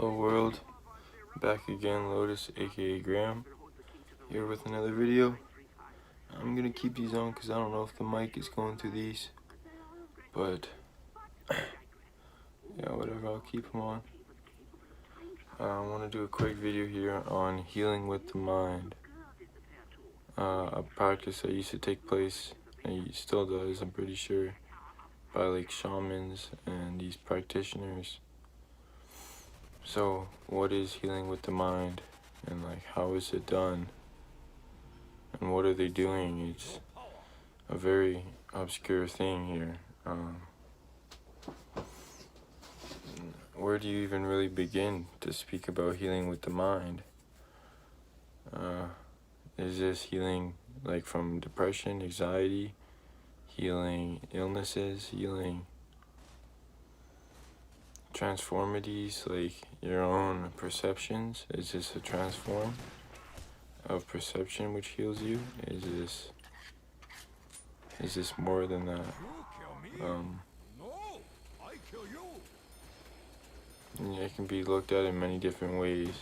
Hello world, back again, Lotus aka Graham, here with another video. I'm gonna keep these on because I don't know if the mic is going through these, but yeah, whatever, I'll keep them on. I want to do a quick video here on healing with the mind, a practice that used to take place, and it still does, I'm pretty sure, by like shamans and these practitioners. So what is healing with the mind, and like how is it done, and what are they doing? It's a very obscure thing here. Where do you even really begin to speak about healing with the mind? Is this healing like from depression, anxiety, healing illnesses, healing transformities, like your own perceptions? Is this a transform of perception which heals you? Is this more than that? It can be looked at in many different ways.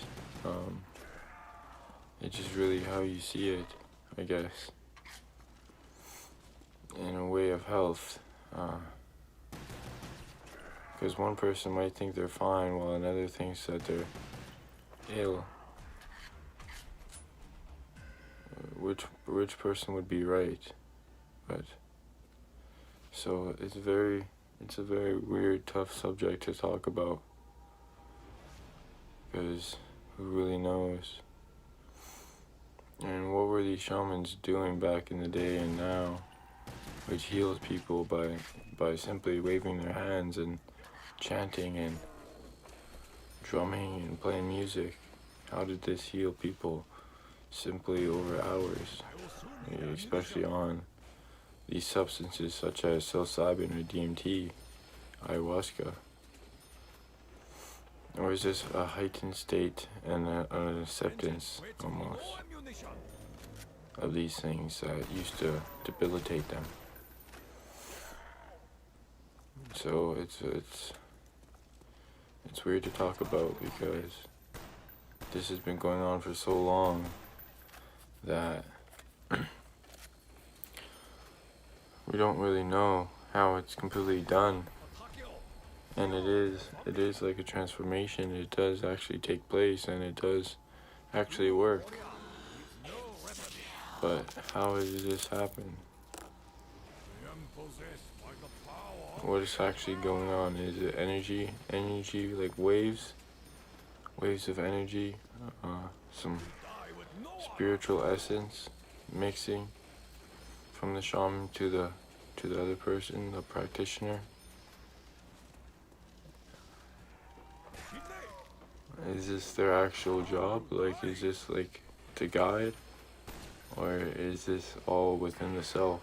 It's just really how you see it, I guess, in a way of health. Because one person might think they're fine while another thinks that they're ill. Which person would be right? But so it's a very weird, tough subject to talk about, because who really knows? And what were these shamans doing back in the day and now, which heals people by simply waving their hands and chanting and drumming and playing music? How did this heal people simply over hours, especially on these substances such as psilocybin or DMT, ayahuasca? Or is this a heightened state and an acceptance almost of these things that used to debilitate them? So it's weird to talk about, because this has been going on for so long that we don't really know how it's completely done. And it is like a transformation. It does actually take place, and it does actually work. But how does this happen? What is actually going on? Is it energy like waves of energy, some spiritual essence mixing from the shaman to the other person, the practitioner? Is this their actual job? Like, is this like to guide? Or is this all within the self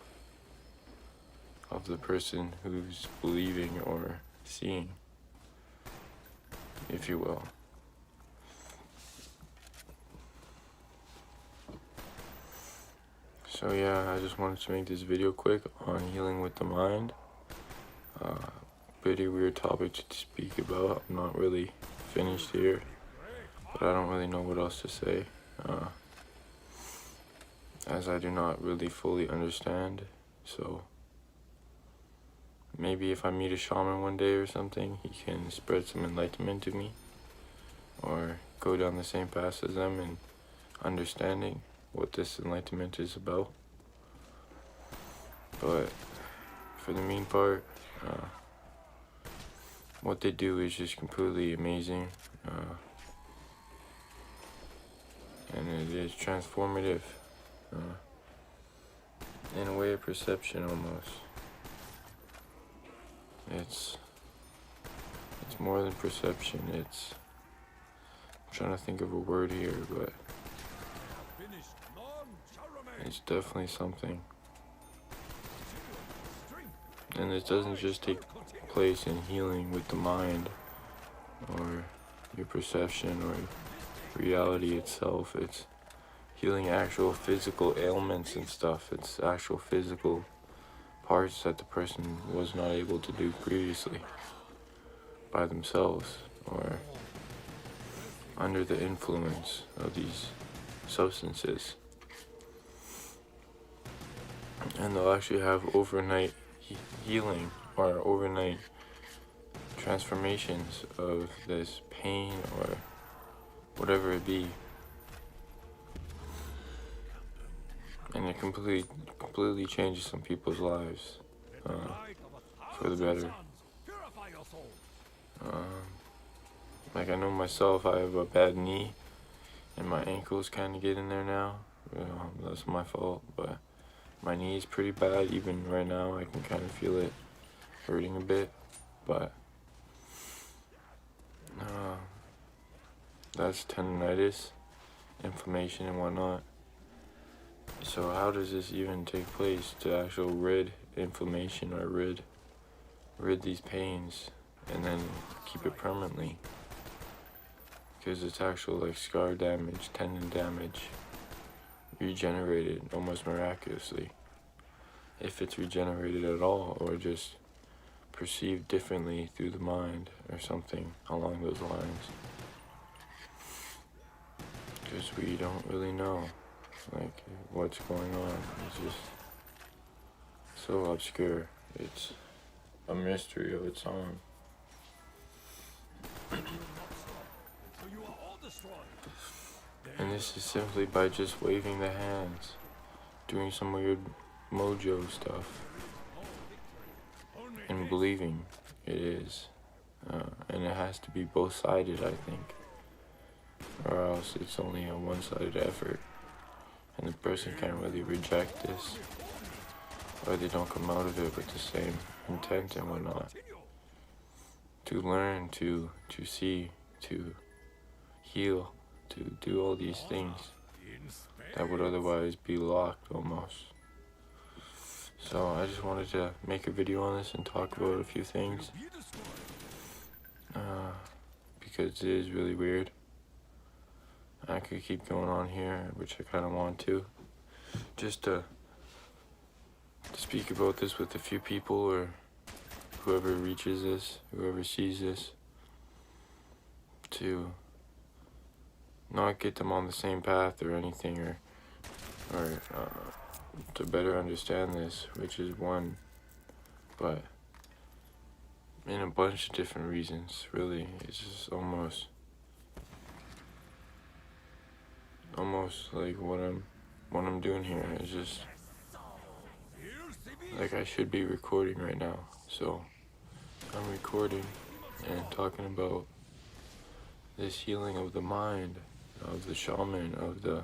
of the person who's believing or seeing, if you will? So yeah, I just wanted to make this video quick on healing with the mind. Pretty weird topic to speak about. I'm not really finished here, but I don't really know what else to say, as I do not really fully understand. So maybe if I meet a shaman one day or something, he can spread some enlightenment to me, or go down the same path as them in understanding what this enlightenment is about. But for the main part, what they do is just completely amazing, and it is transformative, in a way of perception almost. It's more than perception. I'm trying to think of a word here, but it's definitely something. And it doesn't just take place in healing with the mind or your perception or reality itself. It's healing actual physical ailments and stuff. It's actual physical parts that the person was not able to do previously by themselves, or under the influence of these substances. And they'll actually have overnight healing or overnight transformations of this pain or whatever it be. And it completely changes some people's lives for the better. Like I know myself, I have a bad knee and my ankle's kind of getting there now. That's my fault, but my knee is pretty bad. Even right now, I can kind of feel it hurting a bit, but that's tendonitis, inflammation and whatnot. So how does this even take place to actually rid inflammation or rid these pains and then keep it permanently? Because it's actual like scar damage, tendon damage, regenerated almost miraculously. If it's regenerated at all, or just perceived differently through the mind or something along those lines. Because we don't really know like what's going on. It's just so obscure. It's a mystery of its own. And this is simply by just waving the hands, doing some weird mojo stuff, and believing it is. And it has to be both-sided, I think, or else it's only a one-sided effort, and the person can't really reject this, or they don't come out of it with the same intent and whatnot. To learn, to see, to heal, to do all these things that would otherwise be locked almost. So I just wanted to make a video on this and talk about a few things, because it is really weird. I could keep going on here, which I kind of want to, just to speak about this with a few people, or whoever reaches this, whoever sees this, to not get them on the same path or anything, or to better understand this, which is one, but in a bunch of different reasons, really. It's just almost like what I'm doing here is just like I should be recording right now. So I'm recording and talking about this healing of the mind, of the shaman, of the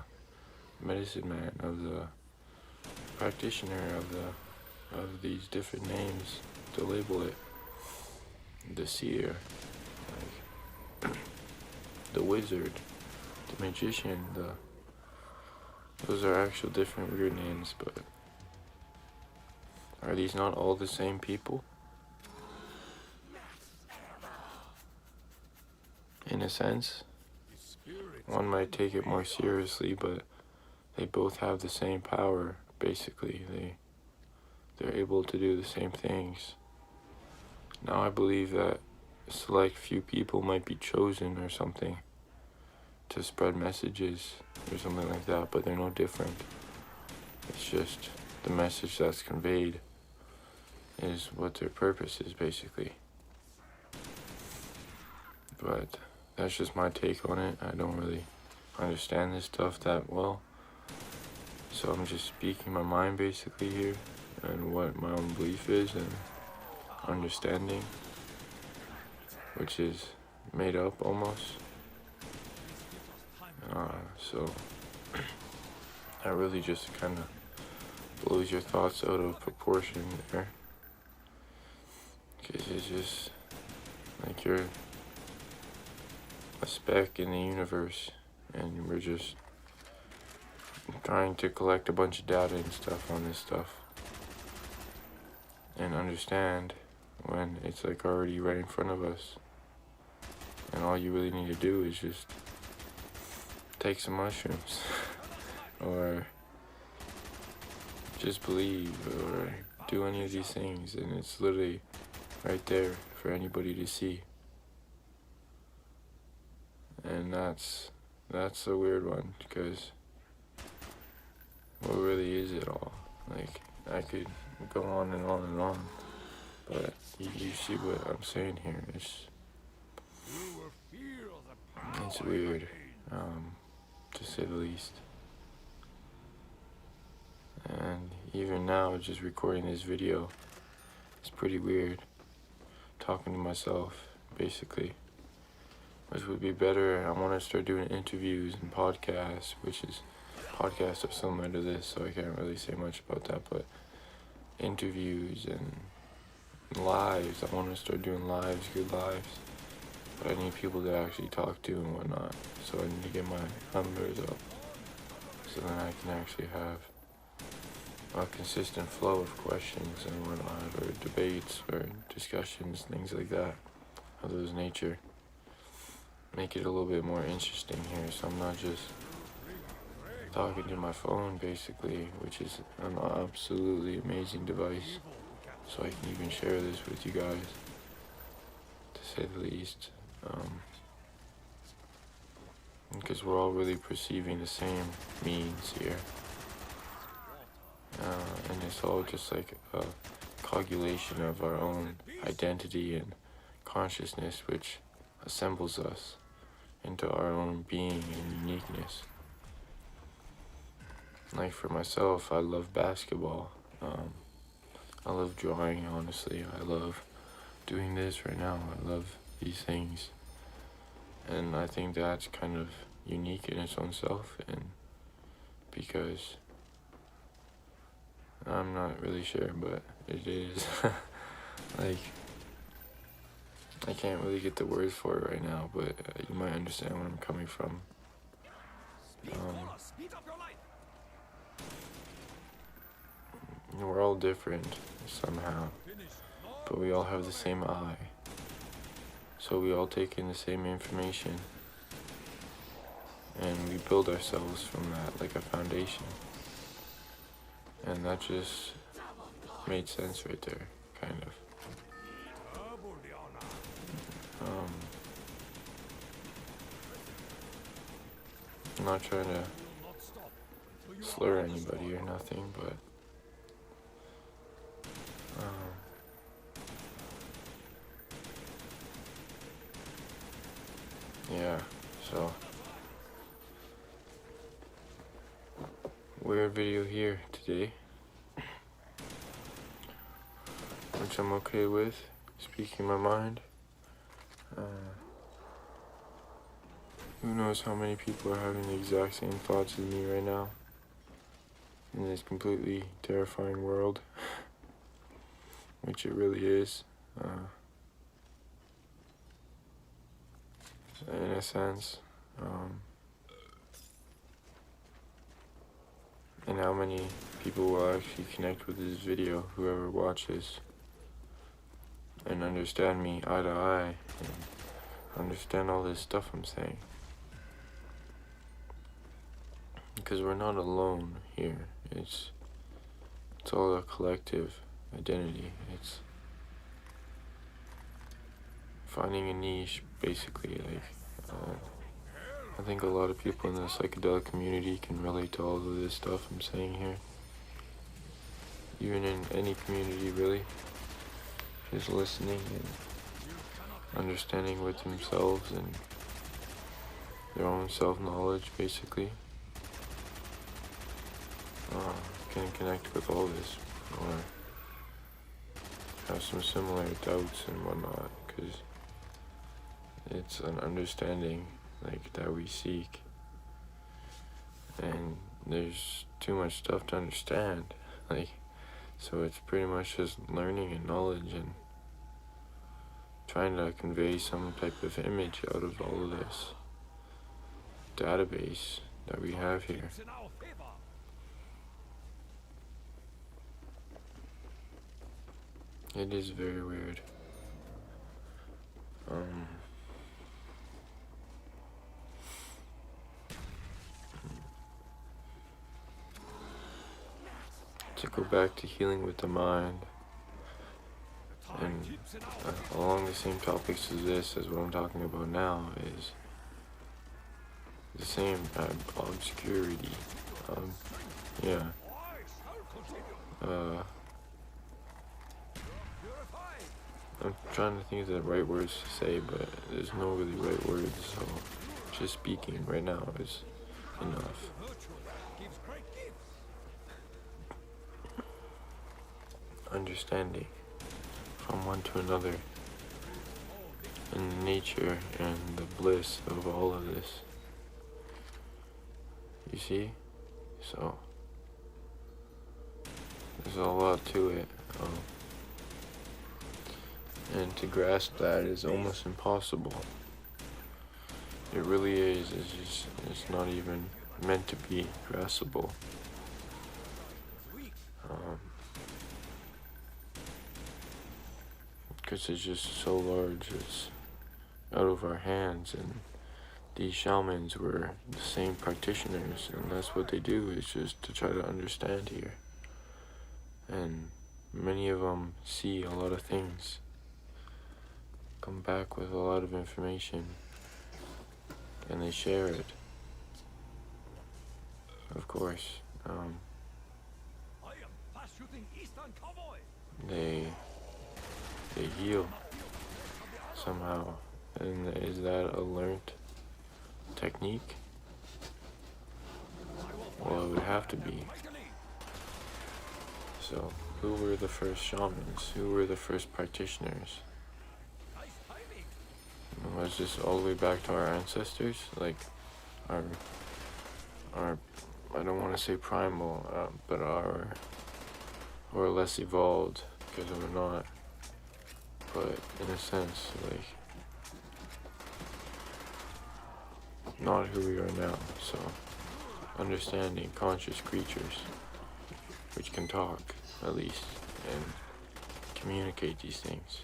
medicine man, of the practitioner, of these different names to label it. The seer, like the wizard, the magician, those are actual different weird names, but are these not all the same people? In a sense, one might take it more seriously, but they both have the same power, basically. They're able to do the same things. Now I believe that a select few people might be chosen or something to spread messages or something like that, but they're no different. It's just the message that's conveyed is what their purpose is, basically. But that's just my take on it. I don't really understand this stuff that well, so I'm just speaking my mind basically here, and what my own belief is and understanding, which is made up almost. So that really just kind of blows your thoughts out of proportion there, because it's just like you're a speck in the universe, and we're just trying to collect a bunch of data and stuff on this stuff and understand when it's like already right in front of us, and all you really need to do is just take some mushrooms or just believe or do any of these things, and it's literally right there for anybody to see. And that's a weird one, because what really is it all? Like, I could go on and on and on, but you see what I'm saying here. It's weird, to say the least. And even now, just recording this video, it's pretty weird. Talking to myself, basically. Which would be better. I want to start doing interviews and podcasts, podcasts are similar to this, so I can't really say much about that, but interviews and lives. I want to start doing lives, good lives. But I need people to actually talk to and whatnot. So I need to get my numbers up, so then I can actually have a consistent flow of questions and whatnot, or debates or discussions, things like that, of those nature. Make it a little bit more interesting here, so I'm not just talking to my phone, basically, which is an absolutely amazing device, so I can even share this with you guys, to say the least, because we're all really perceiving the same means here, and it's all just like a coagulation of our own identity and consciousness, which assembles us into our own being and uniqueness. Like for myself, I love basketball. I love drawing, honestly. I love doing this right now. I love these things. And I think that's kind of unique in its own self, and because I'm not really sure, but it is. Like, I can't really get the words for it right now, but you might understand where I'm coming from. We're all different somehow, but we all have the same eye. So we all take in the same information, and we build ourselves from that, like a foundation. And that just made sense right there, kind of. I'm not trying to slur anybody or nothing, but yeah, so weird video here today, which I'm okay with, speaking my mind. Who knows how many people are having the exact same thoughts as me right now in this completely terrifying world, which it really is, in a sense, and how many people will actually connect with this video, whoever watches, and understand me eye to eye, and understand all this stuff I'm saying. Because we're not alone here. It's all a collective identity. It's finding a niche, basically. Like, I think a lot of people in the psychedelic community can relate to all of this stuff I'm saying here. Even in any community, really. Just listening and understanding with themselves and their own self-knowledge, basically. Can connect with all this, or have some similar doubts and whatnot, because it's an understanding, like, that we seek, and there's too much stuff to understand, like, so it's pretty much just learning and knowledge and trying to convey some type of image out of all of this database that we have here. It is very weird. To go back to healing with the mind, and along the same topics as this, as what I'm talking about now, is the same obscurity. Yeah. I'm trying to think of the right words to say, but there's no really right words, so just speaking right now is enough. Understanding from one to another and the nature and the bliss of all of this. You see? So there's a lot to it. And to grasp that is almost impossible. It really is. It's not even meant to be graspable. Because it's just so large, it's out of our hands, and these shamans were the same practitioners, and that's what they do, is just to try to understand here. And many of them see a lot of things, come back with a lot of information, and they share it. Of course, they heal somehow. And is that a learned technique? Well, it would have to be. So, who were the first shamans? Who were the first practitioners? Was this all the way back to our ancestors? Like, our I don't want to say primal, but or less evolved, because we're not. But in a sense, like, not who we are now. So, understanding conscious creatures, which can talk, at least, and communicate these things.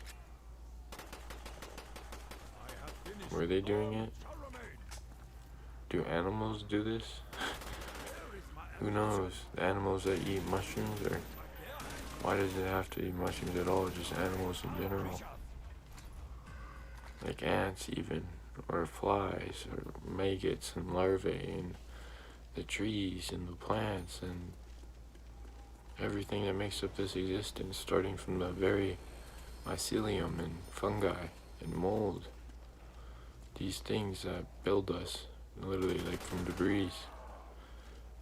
Were they doing it? Do animals do this? Who knows? The animals that eat mushrooms, or why does it have to eat mushrooms at all? Just animals in general. Like ants even, or flies, or maggots and larvae, and the trees and the plants and everything that makes up this existence, starting from the very mycelium and fungi and mold. These things that build us, literally, like from debris,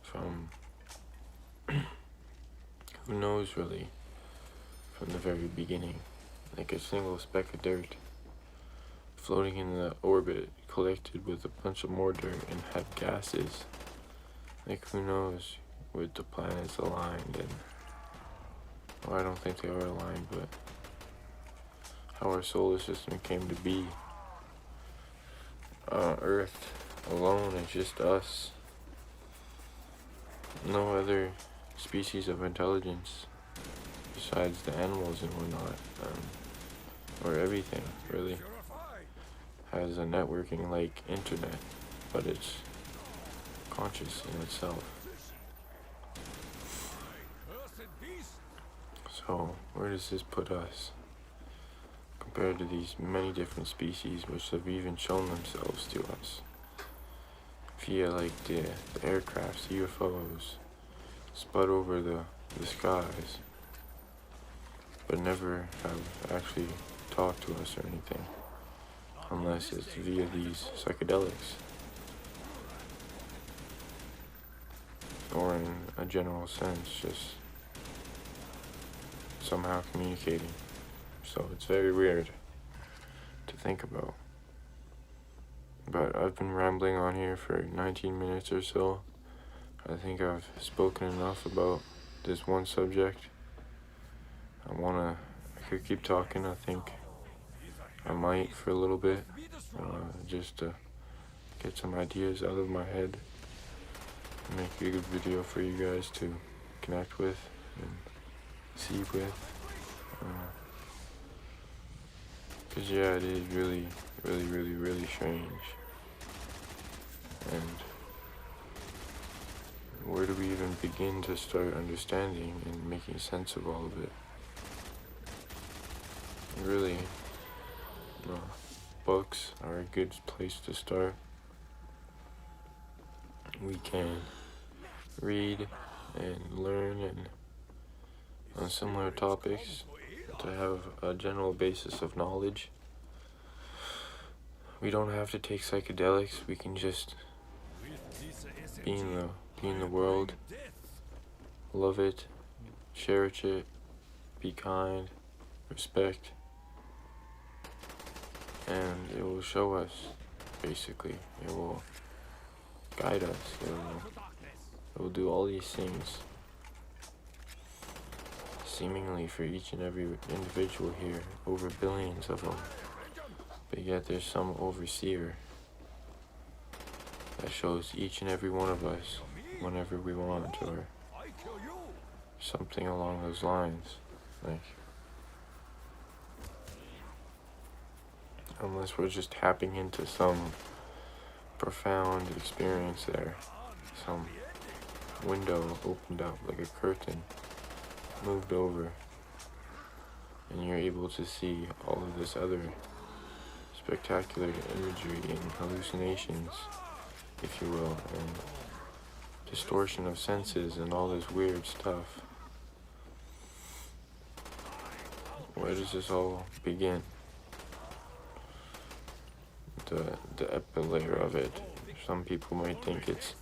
from who knows really, from the very beginning, like a single speck of dirt floating in the orbit, collected with a bunch of more dirt and had gases. Like, who knows with the planets aligned, and well, I don't think they are aligned, but how our solar system came to be. Earth alone is just us. No other species of intelligence besides the animals and whatnot, or everything really, has a networking like internet, but it's conscious in itself. So where does this put us compared to these many different species which have even shown themselves to us via like the aircrafts, UFOs, spud over the skies, but never have actually talked to us or anything, unless it's via these psychedelics, or in a general sense, just somehow communicating. So it's very weird to think about. But I've been rambling on here for 19 minutes or so. I think I've spoken enough about this one subject. I could keep talking. I think I might for a little bit, just to get some ideas out of my head and make a good video for you guys to connect with and see with. Because yeah, it is really, really, really, really strange. And where do we even begin to start understanding and making sense of all of it? Really, books are a good place to start. we can read and learn and on similar topics to have a general basis of knowledge. We don't have to take psychedelics, we can just be in the world, love it, cherish it, be kind, respect, and it will show us, basically. It will guide us, it will do all these things, seemingly for each and every individual here, over billions of them. But yet there's some overseer that shows each and every one of us whenever we want, or something along those lines. Like, unless we're just tapping into some profound experience there, some window opened up like a curtain, moved over, and you're able to see all of this other spectacular imagery and hallucinations, if you will, and distortion of senses and all this weird stuff. Where does this all begin? The epilayer of it. Some people might think it's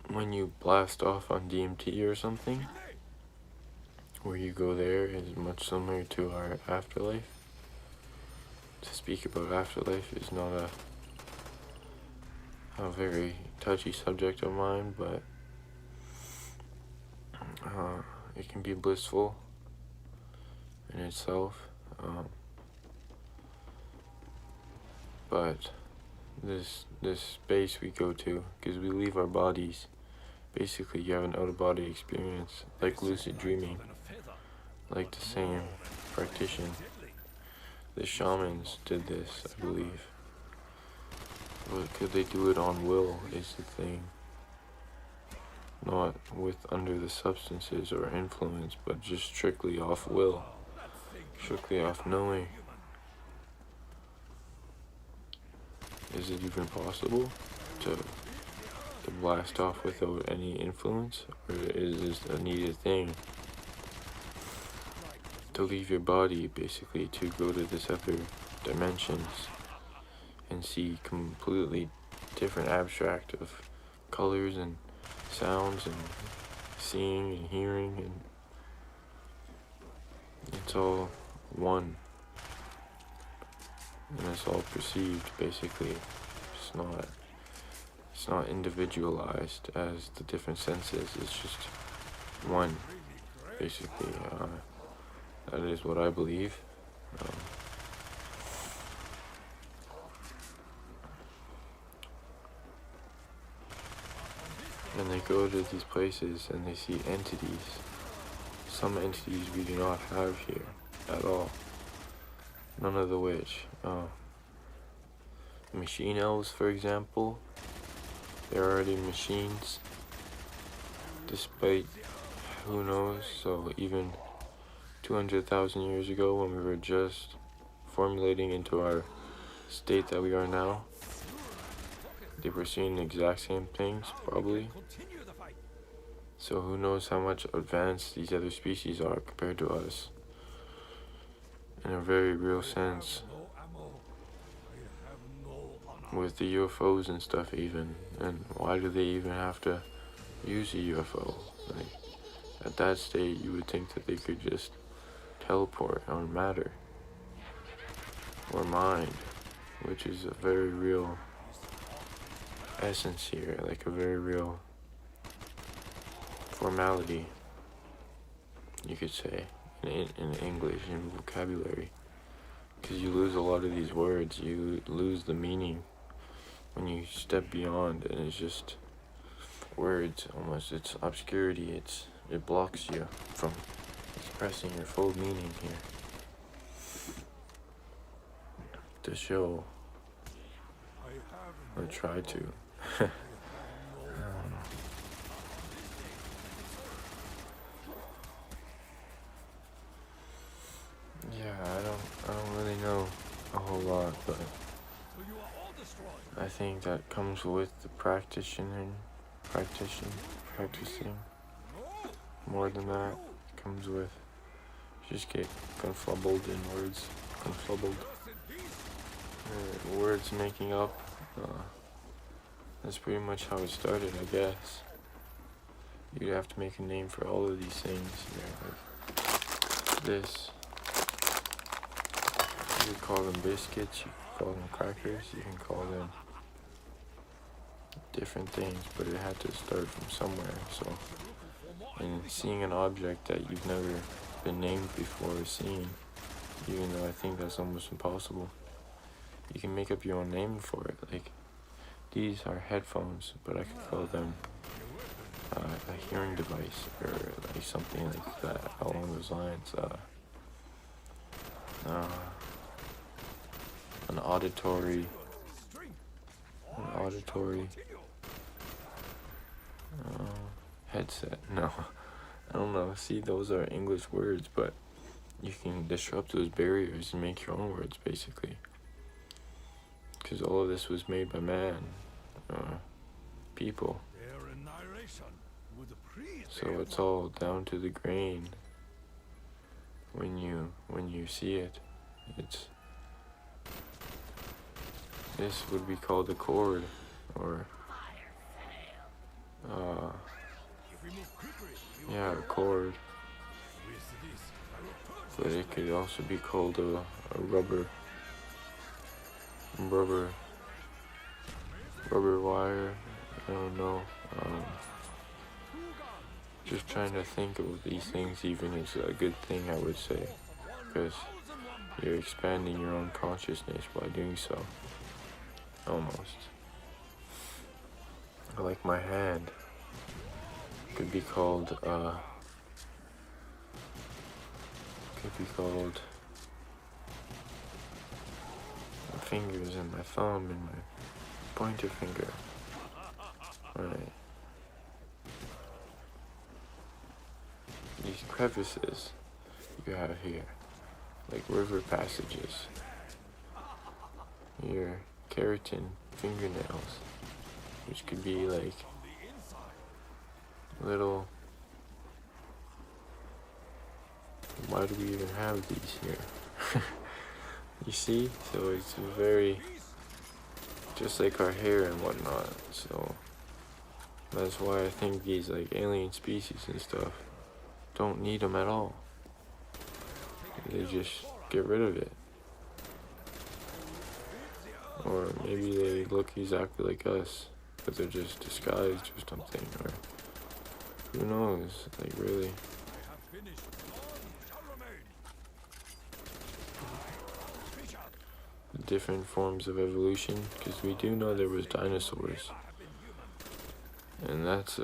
when you blast off on DMT or something, where you go there is much similar to our afterlife. To speak about afterlife is not a very touchy subject of mine, but it can be blissful in itself. But this space we go to, because we leave our bodies, basically you have an out-of-body experience, like lucid dreaming, like the same practitioner. The shamans did this, I believe. But could they do it on will is the thing. Not with under the substances or influence, but just strictly off will. Strictly off knowing. Is it even possible to blast off without any influence? Or is this a needed thing? To leave your body, basically, to go to this other dimensions and see completely different abstract of colors and sounds and seeing and hearing, and it's all one. And it's all perceived, basically. It's not individualized as the different senses. It's just one, basically. That is what I believe. And they go to these places and they see entities. Some entities we do not have here at all. None of the which. Machine elves, for example, they're already machines, despite who knows. So even 200,000 years ago, when we were just formulating into our state that we are now, they were seeing the exact same things, probably. So who knows how much advanced these other species are compared to us, in a very real sense, with the UFOs and stuff even. And why do they even have to use a UFO? Like, at that state, you would think that they could just teleport on matter or mind, which is a very real essence here, like a very real formality, you could say, in English, in vocabulary. Because you lose a lot of these words, you lose the meaning when you step beyond, and it's just words almost. It's obscurity, it blocks you from expressing your full meaning here. To show, or try to. Yeah, I don't really know a whole lot, but I think that comes with the practicing. More than that, it comes with just get conflubbled in words, words making up. That's pretty much how it started, I guess. You'd have to make a name for all of these things. Like this. You could call them biscuits, you could call them crackers, you can call them different things, but it had to start from somewhere. So, and seeing an object that you've never been named before or seen, even though I think that's almost impossible, you can make up your own name for it. Like, these are headphones, but I could call them a hearing device, or like something like that along those lines. An auditory headset. No, I don't know. See, those are English words, but you can disrupt those barriers and make your own words, basically. Because all of this was made by man, people. So it's all down to the grain. When you see it, this would be called a chord, or yeah, a chord. But it could also be called a rubber wire. I don't know. Just trying to think of these things even is a good thing, I would say, because you're expanding your own consciousness by doing so. Almost. Like my hand could be called my fingers and my thumb and my pointer finger. Right. These crevices you have here, like river passages, your keratin fingernails, which could be like little. Why do we even have these here? You see? So it's very, just like our hair and whatnot. So that's why I think these like alien species and stuff don't need them at all. They just get rid of it. Or maybe they look exactly like us, but they're just disguised or something, or who knows, like really. Different forms of evolution, because we do know there was dinosaurs. And that's,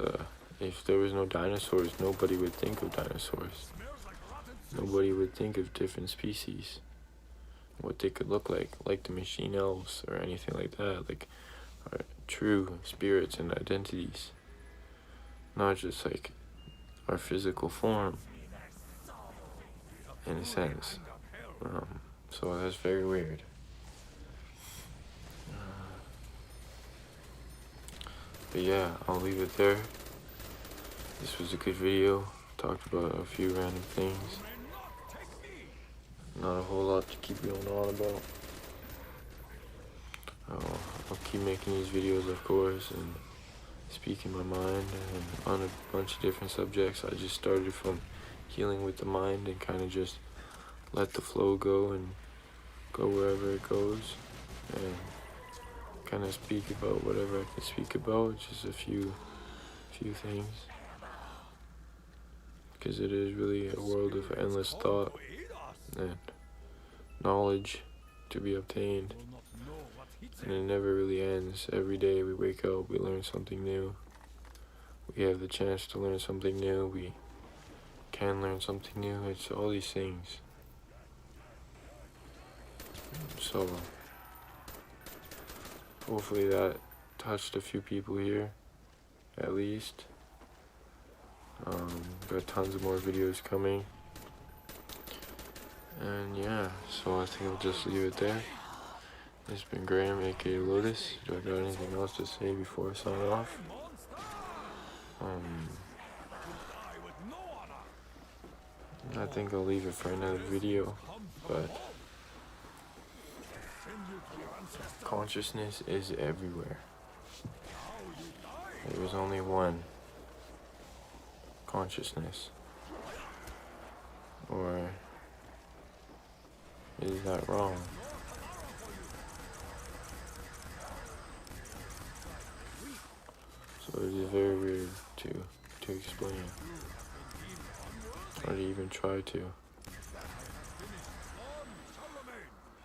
if there was no dinosaurs, nobody would think of dinosaurs. Nobody would think of different species, what they could look like the machine elves or anything like that, like our true spirits and identities, not just like our physical form, in a sense. So that's very weird. But yeah, I'll leave it there. This was a good video. Talked about a few random things. Not a whole lot to keep going on about. I'll keep making these videos, of course, and speaking my mind and on a bunch of different subjects. I just started from healing with the mind and kind of just let the flow go and go wherever it goes, and kind of speak about whatever I can speak about, just a few things, because it is really a world of endless thought and knowledge to be obtained, and it never really ends. Every day we wake up, we learn something new. We have the chance to learn something new. We can learn something new. It's all these things. So hopefully that touched a few people here, at least. Got tons of more videos coming. And yeah, so I think I'll just leave it there. It's been Graham, aka Lotus. Do I got anything else to say before I sign off? I think I'll leave it for another video, but consciousness is everywhere. There is only one consciousness. Or is that wrong? So it is very weird to explain, or to even try to,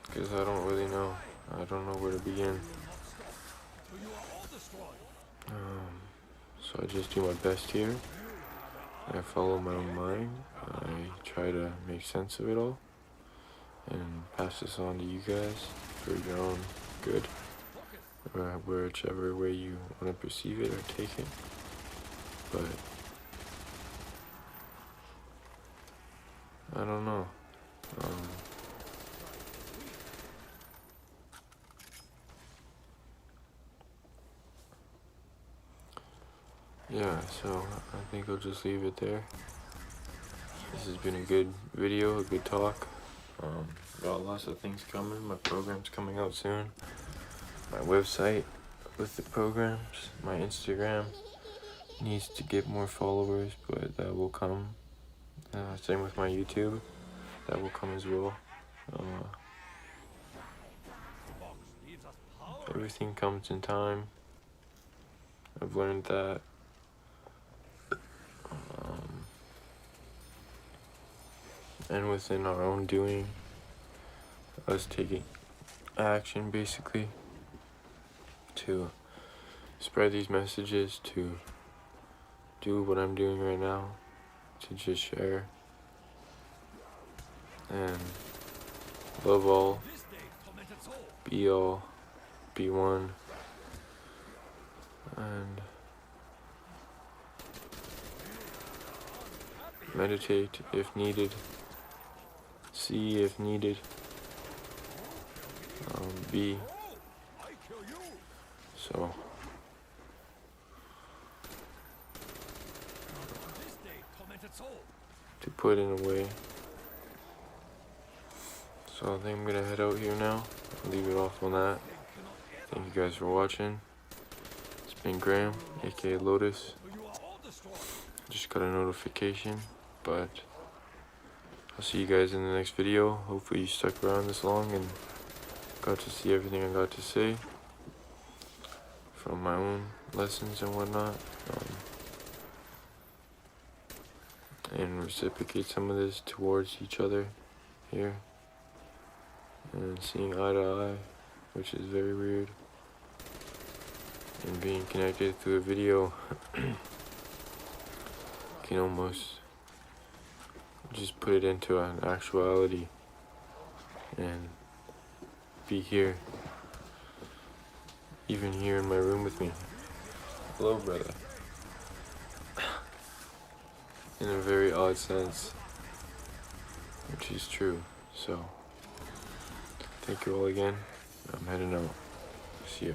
because I don't really know. I don't know where to begin. So I just do my best here. I follow my own mind. I try to make sense of it all and pass this on to you guys for your own good, or whichever way you want to perceive it or take it. But I don't know. Yeah, so I think I'll just leave it there. This has been a good video, a good talk. Got lots of things coming. My program's coming out soon. My website with the programs. My Instagram needs to get more followers, but that will come. Same with my YouTube. That will come as well. Everything comes in time. I've learned that. And within our own doing, us taking action basically to spread these messages, to do what I'm doing right now, to just share and love all, be all, be one, and meditate if needed, see if needed, be. So to put in a way. So I think I'm gonna head out here now. I'll leave it off on that. Thank you guys for watching. It's been Graham, aka Lotus. Just got a notification, but I'll see you guys in the next video. Hopefully you stuck around this long and got to see everything I got to say from my own lessons and whatnot, and reciprocate some of this towards each other here, and seeing eye to eye, which is very weird, and being connected through a video can almost just put it into an actuality and be here, even here in my room with me. Hello, brother. In a very odd sense, which is true. So thank you all again. I'm heading out. See ya.